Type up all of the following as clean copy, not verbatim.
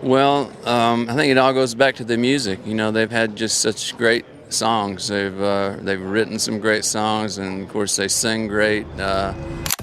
I think it all goes back to the music. You know, they've had just such great songs. They've written some great songs, and of course they sing great.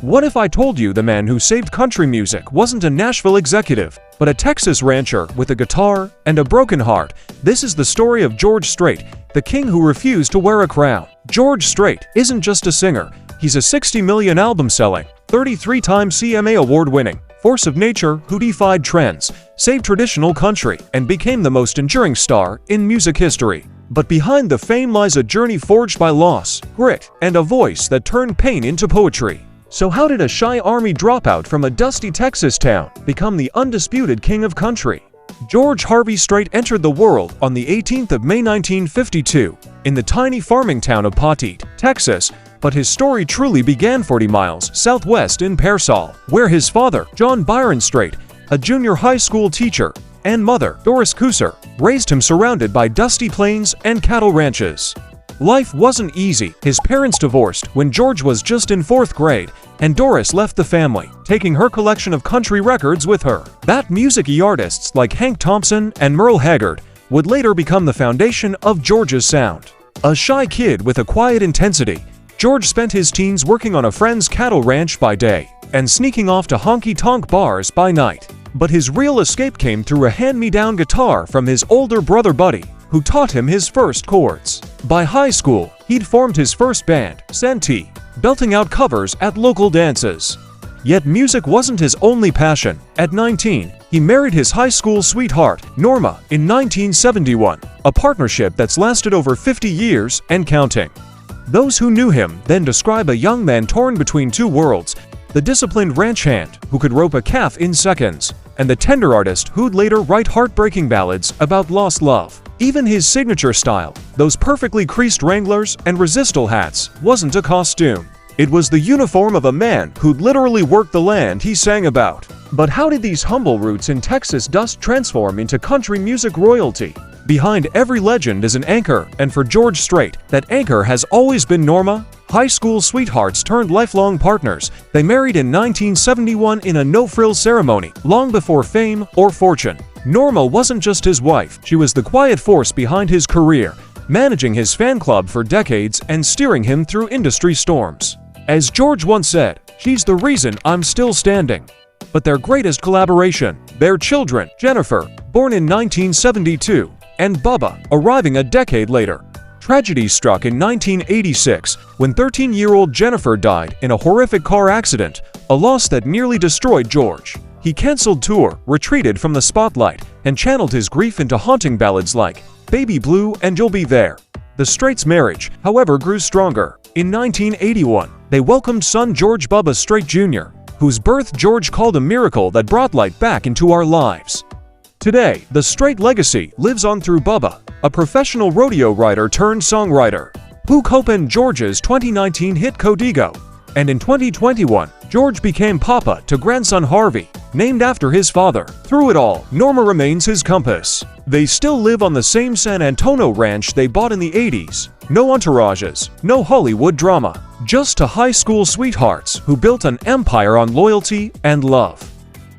What if I told you the man who saved country music wasn't a Nashville executive, but a Texas rancher with a guitar and a broken heart? This is the story of George Strait, the king who refused to wear a crown. George Strait isn't just a singer. He's a 60 million album-selling, 33-time CMA award-winning force of nature who defied trends, saved traditional country, and became the most enduring star in music history. But behind the fame lies a journey forged by loss, grit, and a voice that turned pain into poetry. So how did a shy army dropout from a dusty Texas town become the undisputed king of country? George Harvey Strait entered the world on the 18th of May 1952 in the tiny farming town of Petite, Texas, but his story truly began 40 miles southwest in Pearsall, where his father, John Byron Strait, a junior high school teacher, and mother, Doris Cooser, raised him surrounded by dusty plains and cattle ranches. Life wasn't easy. His parents divorced when George was just in 4th grade, and Doris left the family, taking her collection of country records with her. That music-y artists like Hank Thompson and Merle Haggard would later become the foundation of George's sound. A shy kid with a quiet intensity, George spent his teens working on a friend's cattle ranch by day and sneaking off to honky-tonk bars by night. But his real escape came through a hand-me-down guitar from his older brother Buddy, who taught him his first chords. By high school, he'd formed his first band, Santee, belting out covers at local dances. Yet music wasn't his only passion. At 19, he married his high school sweetheart, Norma, in 1971, a partnership that's lasted over 50 years and counting. Those who knew him then describe a young man torn between two worlds, the disciplined ranch hand who could rope a calf in seconds, and the tender artist who'd later write heartbreaking ballads about lost love. Even his signature style, those perfectly creased Wranglers and resistal hats, wasn't a costume. It was the uniform of a man who'd literally worked the land he sang about. But how did these humble roots in Texas dust transform into country music royalty? Behind every legend is an anchor, and for George Strait, that anchor has always been Norma. High school sweethearts turned lifelong partners. They married in 1971 in a no-frills ceremony, long before fame or fortune. Norma wasn't just his wife, she was the quiet force behind his career, managing his fan club for decades and steering him through industry storms. As George once said, "She's the reason I'm still standing." But their greatest collaboration, their children, Jennifer, born in 1972, and Bubba, arriving a decade later. Tragedy struck in 1986 when 13-year-old Jennifer died in a horrific car accident, a loss that nearly destroyed George. He canceled tour, retreated from the spotlight, and channeled his grief into haunting ballads like Baby Blue and You'll Be There. The Straits' marriage, however, grew stronger. In 1981, they welcomed son George Bubba Strait Jr., whose birth George called a miracle that brought light back into our lives. Today, the Strait legacy lives on through Bubba, a professional rodeo rider turned songwriter, who co-penned George's 2019 hit Codigo. And in 2021, George became papa to grandson Harvey, named after his father. Through it all, Norma remains his compass. They still live on the same San Antonio ranch they bought in the 80s. No entourages, no Hollywood drama, just two high school sweethearts who built an empire on loyalty and love.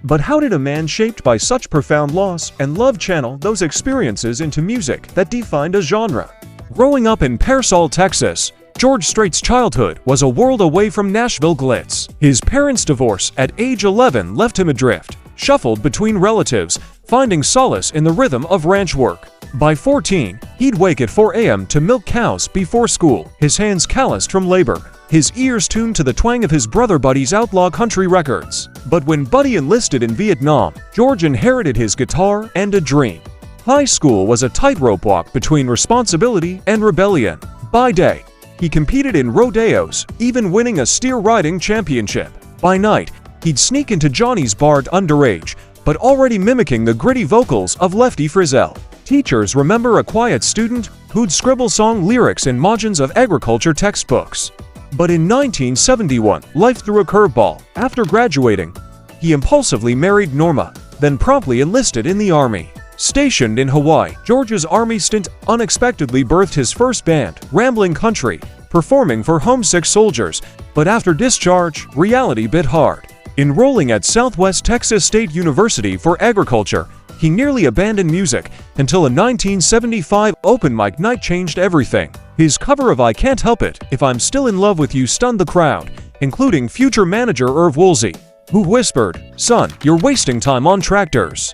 But how did a man shaped by such profound loss and love channel those experiences into music that defined a genre? Growing up in Pearsall, Texas, George Strait's childhood was a world away from Nashville glitz. His parents' divorce at age 11 left him adrift, shuffled between relatives, finding solace in the rhythm of ranch work. By 14, he'd wake at 4 a.m. to milk cows before school, his hands calloused from labor, his ears tuned to the twang of his brother Buddy's outlaw country records. But when Buddy enlisted in Vietnam, George inherited his guitar and a dream. High school was a tightrope walk between responsibility and rebellion. By day, he competed in rodeos, even winning a steer riding championship. By night, he'd sneak into Johnny's bar underage, but already mimicking the gritty vocals of Lefty Frizzell. Teachers remember a quiet student who'd scribble song lyrics in margins of agriculture textbooks. But in 1971, life threw a curveball. After graduating, he impulsively married Norma, then promptly enlisted in the Army. Stationed in Hawaii, George's Army stint unexpectedly birthed his first band, Rambling Country, performing for homesick soldiers. But after discharge, reality bit hard. Enrolling at Southwest Texas State University for Agriculture, he nearly abandoned music until a 1975 open mic night changed everything. His cover of I Can't Help It, If I'm Still in Love with You stunned the crowd, including future manager Irv Woolsey, who whispered, "Son, you're wasting time on tractors."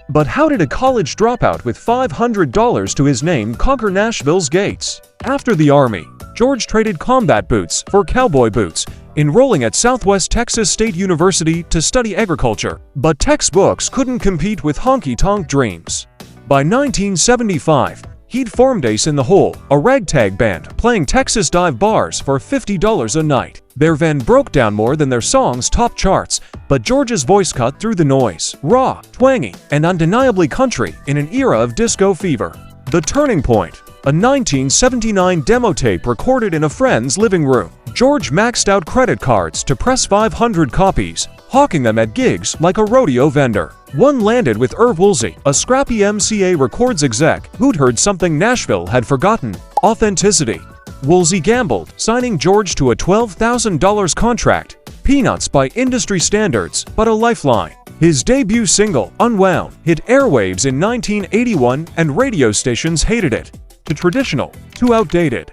But how did a college dropout with $500 to his name conquer Nashville's gates? After the Army, George traded combat boots for cowboy boots, enrolling at Southwest Texas State University to study agriculture. But textbooks couldn't compete with honky-tonk dreams. By 1975, he'd formed Ace in the Hole, a ragtag band playing Texas dive bars for $50 a night. Their van broke down more than their songs' top charts, but George's voice cut through the noise, raw, twangy, and undeniably country in an era of disco fever. The Turning Point, a 1979 demo tape recorded in a friend's living room. George maxed out credit cards to press 500 copies, hawking them at gigs like a rodeo vendor. One landed with Irv Woolsey, a scrappy MCA Records exec who'd heard something Nashville had forgotten: authenticity. Woolsey gambled, signing George to a $12,000 contract. Peanuts by industry standards, but a lifeline. His debut single, Unwound, hit airwaves in 1981 and radio stations hated it. Too traditional, too outdated.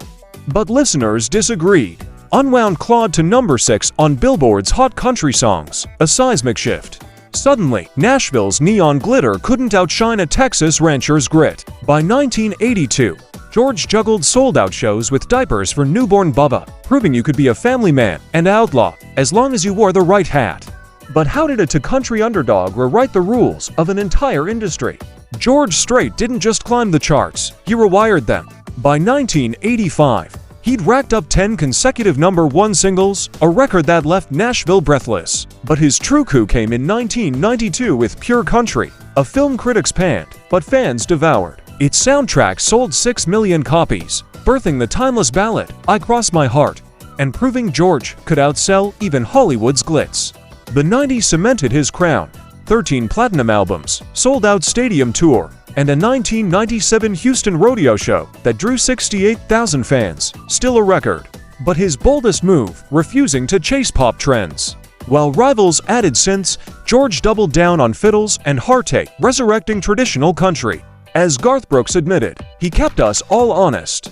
But listeners disagreed. Unwound clawed to number 6 on Billboard's Hot Country Songs, a seismic shift. Suddenly, Nashville's neon glitter couldn't outshine a Texas rancher's grit. By 1982, George juggled sold-out shows with diapers for newborn Bubba, proving you could be a family man and outlaw as long as you wore the right hat. But how did a to-country underdog rewrite the rules of an entire industry? George Strait didn't just climb the charts, he rewired them. By 1985, he'd racked up 10 consecutive #1 singles, a record that left Nashville breathless. But his true coup came in 1992 with Pure Country, a film critics panned, but fans devoured. Its soundtrack sold 6 million copies, birthing the timeless ballad, I Cross My Heart, and proving George could outsell even Hollywood's glitz. The 90s cemented his crown: 13 platinum albums, sold-out stadium tour, and a 1997 Houston rodeo show that drew 68,000 fans, still a record. But his boldest move, refusing to chase pop trends. While rivals added synths, George doubled down on fiddles and heartache, resurrecting traditional country. As Garth Brooks admitted, he kept us all honest.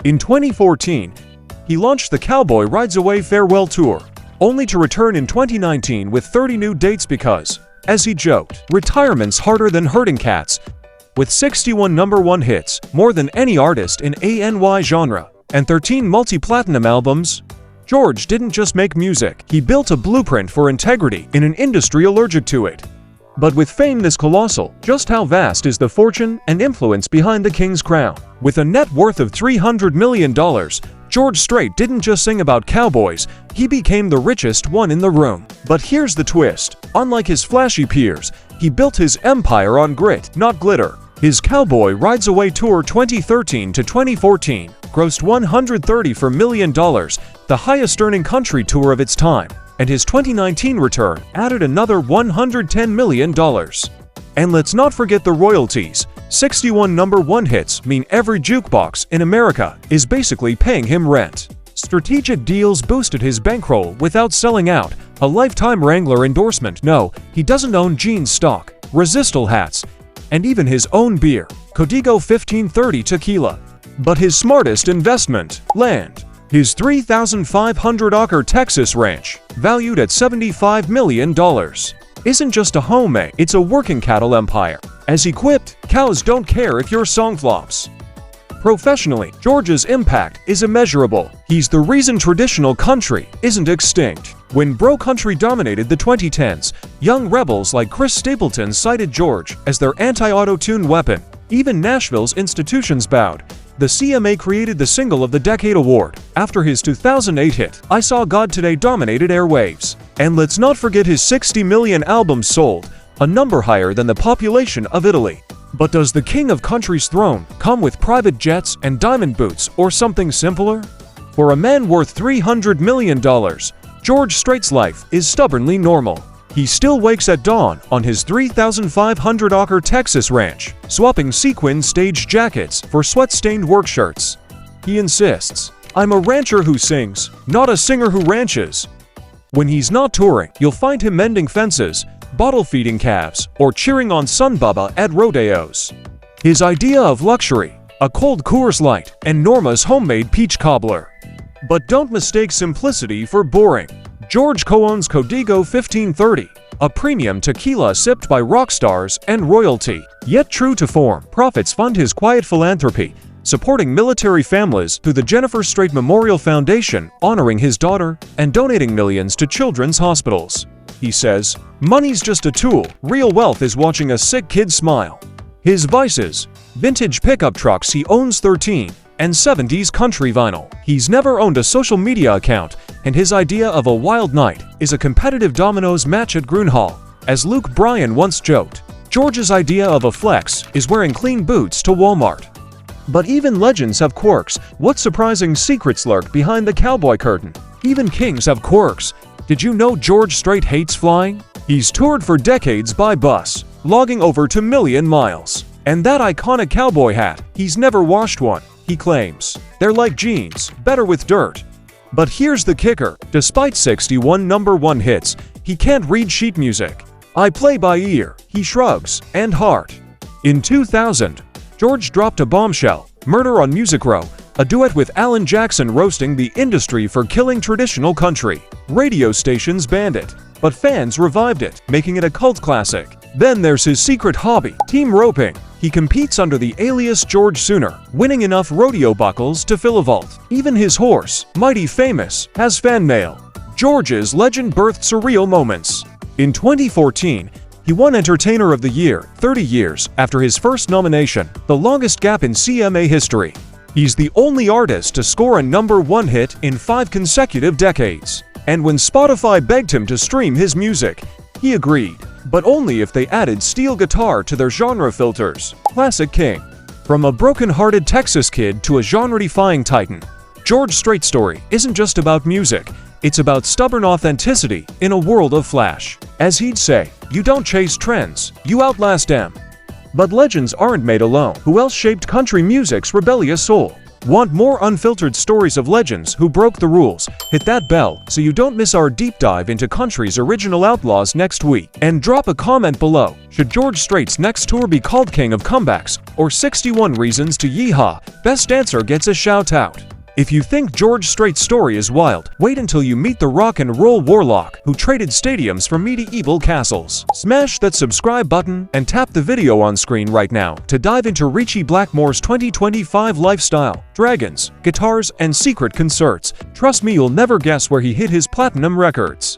In 2014, he launched the Cowboy Rides Away Farewell Tour, only to return in 2019 with 30 new dates because, as he joked, retirement's harder than herding cats. With 61 #1 hits, more than any artist in ANY genre, and 13 multi-platinum albums, George didn't just make music, he built a blueprint for integrity in an industry allergic to it. But with fame this colossal, just how vast is the fortune and influence behind the king's crown? With a net worth of $300 million, George Strait didn't just sing about cowboys, he became the richest one in the room. But here's the twist: unlike his flashy peers, he built his empire on grit, not glitter. His Cowboy Rides Away Tour 2013 to 2014 grossed $134 million, the highest-earning country tour of its time, and his 2019 return added another $110 million. And let's not forget the royalties. 61 #1 hits mean every jukebox in America is basically paying him rent. Strategic deals boosted his bankroll without selling out. A lifetime Wrangler endorsement. No, he doesn't own jeans stock, Resistal hats, and even his own beer, Código 1530 tequila. But his smartest investment, land. His 3,500-acre Texas ranch, valued at $75 million, isn't just a home, it's a working cattle empire. As he quipped, cows don't care if your song flops. Professionally, George's impact is immeasurable. He's the reason traditional country isn't extinct. When bro country dominated the 2010s, young rebels like Chris Stapleton cited George as their anti-auto-tune weapon. Even Nashville's institutions bowed. The CMA created the Single of the Decade award after his 2008 hit, I Saw God Today dominated airwaves. And let's not forget his 60 million albums sold, a number higher than the population of Italy. But does the king of country's throne come with private jets and diamond boots or something simpler? For a man worth $300 million, George Strait's life is stubbornly normal. He still wakes at dawn on his 3,500-acre Texas ranch, swapping sequin stage jackets for sweat-stained work shirts. He insists, I'm a rancher who sings, not a singer who ranches. When he's not touring, you'll find him mending fences, bottle-feeding calves, or cheering on Sun Bubba at rodeos. His idea of luxury: a cold Coors Light and Norma's homemade peach cobbler. But don't mistake simplicity for boring. George co-owns Código 1530, a premium tequila sipped by rock stars and royalty. Yet true to form, profits fund his quiet philanthropy, supporting military families through the Jennifer Strait Memorial Foundation, honoring his daughter, and donating millions to children's hospitals. He says, "Money's just a tool. Real wealth is watching a sick kid smile." His vices: vintage pickup trucks, he owns 13, and 70s country vinyl. He's never owned a social media account, and his idea of a wild night is a competitive dominoes match at Grunhall. As Luke Bryan once joked, George's idea of a flex is wearing clean boots to Walmart. But even legends have quirks. What surprising secrets lurk behind the cowboy curtain? Even kings have quirks. Did you know George Strait hates flying? He's toured for decades by bus, logging over 2 million miles. And that iconic cowboy hat, he's never washed one, he claims. They're like jeans, better with dirt. But here's the kicker: despite 61 #1 hits, he can't read sheet music. "I play by ear," he shrugs, and heart. In 2000, George dropped a bombshell: "Murder on Music Row," a duet with Alan Jackson roasting the industry for killing traditional country. Radio stations banned it, but fans revived it, making it a cult classic. Then there's his secret hobby: team roping. He competes under the alias George Sooner, winning enough rodeo buckles to fill a vault. Even his horse, Mighty Famous, has fan mail. George's legend birthed surreal moments. In 2014, he won Entertainer of the Year, 30 years after his first nomination, the longest gap in CMA history. He's the only artist to score a #1 hit in 5 consecutive decades. And when Spotify begged him to stream his music, he agreed, but only if they added steel guitar to their genre filters. Classic King. From a broken-hearted Texas kid to a genre-defying titan, George Strait's story isn't just about music, it's about stubborn authenticity in a world of flash. As he'd say, "You don't chase trends, you outlast them." But legends aren't made alone. Who else shaped country music's rebellious soul? Want more unfiltered stories of legends who broke the rules? Hit that bell so you don't miss our deep dive into country's original outlaws next week. And drop a comment below. Should George Strait's next tour be called King of Comebacks or 61 Reasons to Yeehaw? Best answer gets a shout out. If you think George Strait's story is wild, wait until you meet the rock and roll warlock who traded stadiums for medieval castles. Smash that subscribe button and tap the video on screen right now to dive into Richie Blackmore's 2025 lifestyle, dragons, guitars, and secret concerts. Trust me, you'll never guess where he hit his platinum records.